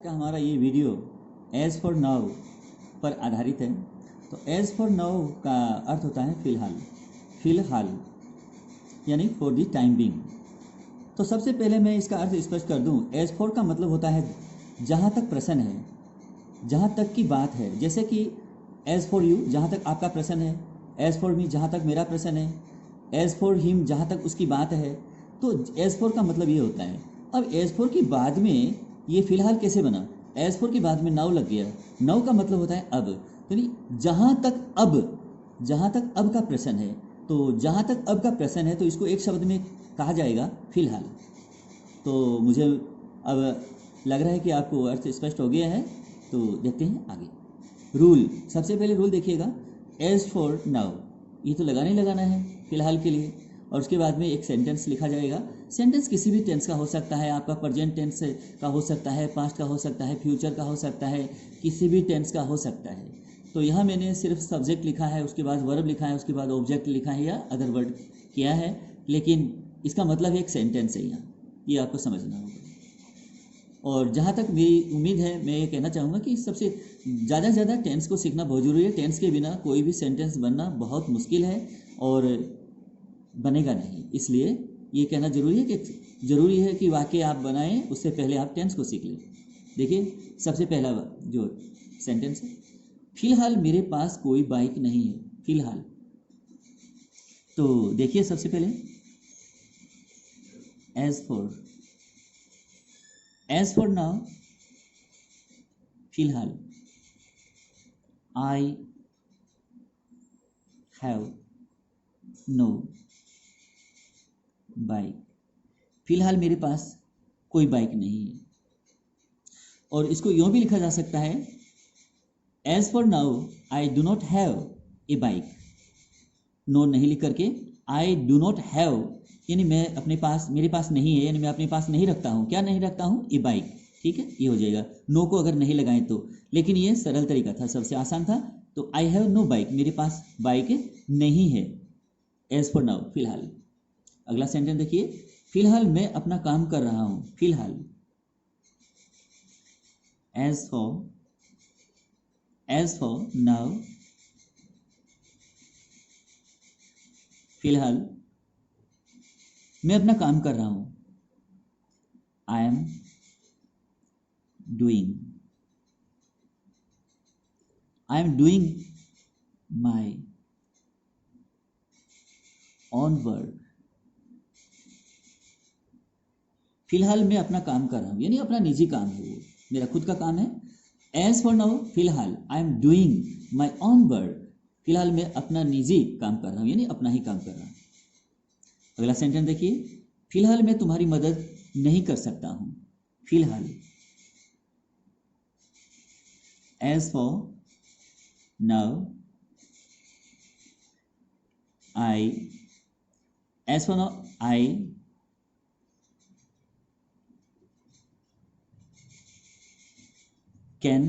का हमारा ये वीडियो एज़ फॉर नाउ पर आधारित है। तो एज़ फॉर नाउ का अर्थ होता है फ़िलहाल, फ़िलहाल यानी फॉर द टाइम बिंग। तो सबसे पहले मैं इसका अर्थ स्पष्ट कर दूं। एज़ फॉर का मतलब होता है जहाँ तक प्रश्न है, जहाँ तक की बात है। जैसे कि एज़ फॉर यू जहाँ तक आपका प्रश्न है, एज़ फॉर मी जहाँ तक मेरा प्रश्न है, एज़ फॉर हिम जहाँ तक उसकी बात है। तो एज़ फॉर का मतलब ये होता है। अब एज़ फॉर के बाद में ये फ़िलहाल कैसे बना? एज़ फॉर के बाद में नाउ लग गया। नाउ का मतलब होता है अब, यानी जहाँ तक अब का प्रश्न है। तो जहाँ तक अब का प्रश्न है तो इसको एक शब्द में कहा जाएगा फ़िलहाल। तो मुझे अब लग रहा है कि आपको अर्थ स्पष्ट हो गया है। तो देखते हैं आगे। रूल, सबसे पहले रूल देखिएगा। एज़ फॉर नाउ, ये तो लगाना ही लगाना है फ़िलहाल के लिए। और उसके बाद में एक सेंटेंस लिखा जाएगा। सेंटेंस किसी भी टेंस का हो सकता है, आपका प्रेजेंट टेंस का हो सकता है, पास्ट का हो सकता है, फ्यूचर का हो सकता है, किसी भी टेंस का हो सकता है। तो यहाँ मैंने सिर्फ सब्जेक्ट लिखा है, उसके बाद वर्ब लिखा है, उसके बाद ऑब्जेक्ट लिखा है या अदर वर्ड किया है, लेकिन इसका मतलब एक सेंटेंस है यहाँ, ये आपको समझना होगा। और जहाँ तक मेरी उम्मीद है, मैं ये कहना चाहूँगा कि सबसे ज़्यादा से ज़्यादा टेंस को सीखना बहुत ज़रूरी है। टेंस के बिना कोई भी सेंटेंस बनना बहुत मुश्किल है और बनेगा नहीं। इसलिए ये कहना ज़रूरी है कि वाक्य आप बनाएं, उससे पहले आप टेंस को सीख लें। देखिए सबसे पहला जो सेंटेंस है, फ़िलहाल मेरे पास कोई बाइक नहीं है। फ़िलहाल, तो देखिए सबसे पहले एज़ फॉर नाउ, फ़िलहाल आई हैव नो बाइक। फ़िलहाल मेरे पास कोई बाइक नहीं है। और इसको यूँ भी लिखा जा सकता है, as for now I do not have a bike. No नहीं लिख करके आई डू नॉट हैव, यानी मेरे पास नहीं है, यानी मैं अपने पास नहीं रखता हूँ। क्या नहीं रखता हूँ? ए बाइक। ठीक है, ये हो जाएगा। नो को अगर नहीं लगाएं तो, लेकिन ये सरल तरीका था, सबसे आसान था। तो आई हैव नो बाइक, मेरे पास बाइक नहीं है। एज़ फॉर नाउ, फिलहाल। अगला सेंटेंस देखिए, फिलहाल मैं अपना काम कर रहा हूँ। फिलहाल, एज़ फॉर नाउ, फिलहाल मैं अपना काम कर रहा हूँ। I am doing my on work. फिलहाल मैं अपना काम कर रहा हूँ, यानी अपना निजी काम है, वो मेरा खुद का काम है। एज फॉर नाउ, फिलहाल I am doing my on work. फिलहाल मैं अपना निजी काम कर रहा हूँ, यानी अपना ही काम कर रहा हूँ। अगला सेंटेंस देखिए, फिलहाल मैं तुम्हारी मदद नहीं कर सकता हूँ। फिलहाल, as for now I can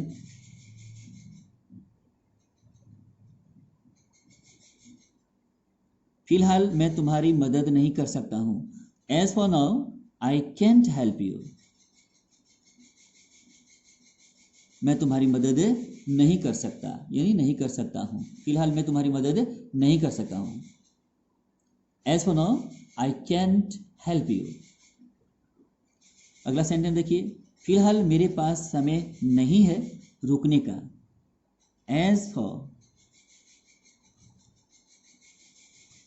फिलहाल मैं तुम्हारी मदद नहीं कर सकता हूँ। As for now I can't help you. मैं तुम्हारी मदद नहीं कर सकता, यानी नहीं कर सकता हूँ। फिलहाल मैं तुम्हारी मदद नहीं कर सकता हूँ। As for now I can't help you. अगला सेंटेंस देखिए, फिलहाल मेरे पास समय नहीं है रुकने का। एज फॉर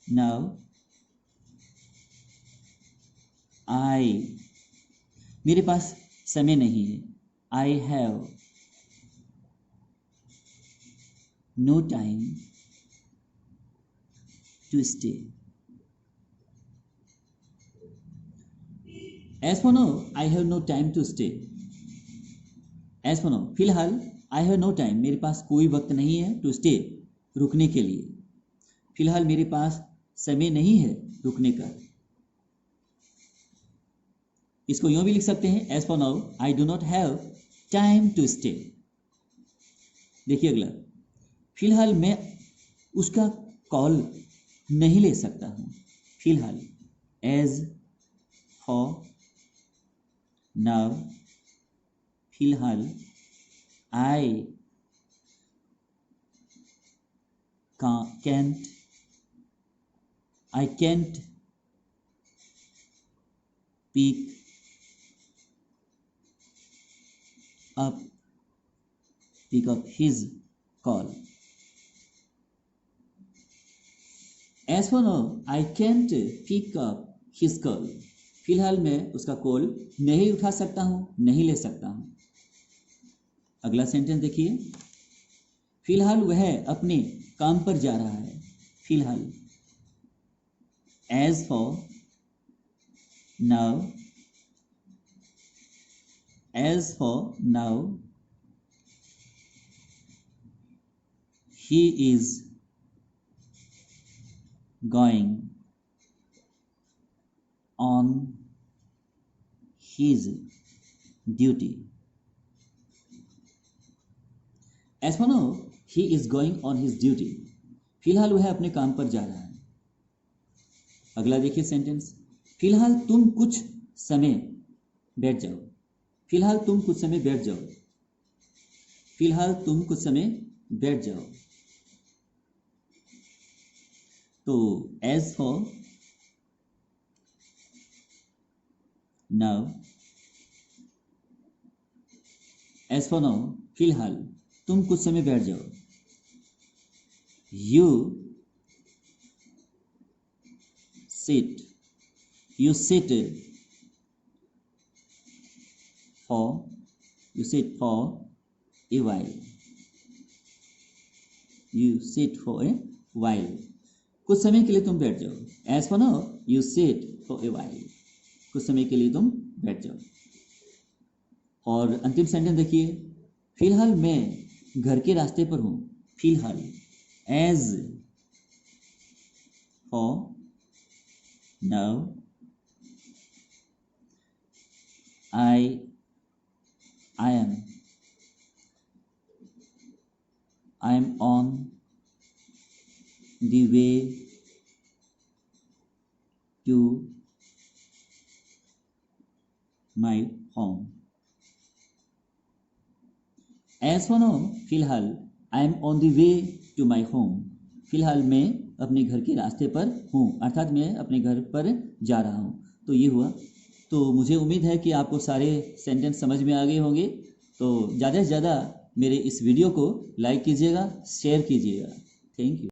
नाउ मेरे पास समय नहीं है। I have no time to stay. As for now I have no time to stay. As for now, फिलहाल आई हैव नो टाइम, मेरे पास कोई वक्त नहीं है, टू स्टे, रुकने के लिए। फिलहाल मेरे पास समय नहीं है रुकने का। इसको यूँ भी लिख सकते हैं, as for now I do not have time to stay. देखिए अगला, फिलहाल मैं उसका कॉल नहीं ले सकता हूँ। फिलहाल, एज फॉर नाउ फिलहाल I can't pick up his call. As for now, I can't pick up his call. फिलहाल मैं उसका कॉल नहीं उठा सकता हूँ, नहीं ले सकता हूँ। अगला सेंटेंस देखिए, फिलहाल वह अपने काम पर जा रहा है। फिलहाल as for now, he is going on his duty. As for now, he is going on his duty. फिलहाल वह अपने काम पर जा रहा है। अगला देखिए सेंटेंस, फिलहाल तुम कुछ समय बैठ जाओ। फिलहाल तुम कुछ समय बैठ जाओ। फिलहाल तुम कुछ समय बैठ जाओ। तो as for now, फिलहाल तुम कुछ समय बैठ जाओ। You sit for a while. कुछ समय के लिए तुम बैठ जाओ। As for now, you sit for a while. कुछ समय के लिए तुम बैठ जाओ। और अंतिम सेंटेंस देखिए, फिलहाल मैं घर के रास्ते पर हूँ। फिलहाल as for now, I am on the way to my home. As for now, फिलहाल I am on the way to my home. फिलहाल मैं अपने घर के रास्ते पर हूँ, अर्थात मैं अपने घर पर जा रहा हूँ। तो ये हुआ। तो मुझे उम्मीद है कि आपको सारे सेंटेंस समझ में आ गए होंगे। तो ज़्यादा से ज़्यादा मेरे इस वीडियो को लाइक कीजिएगा, शेयर कीजिएगा। Thank you.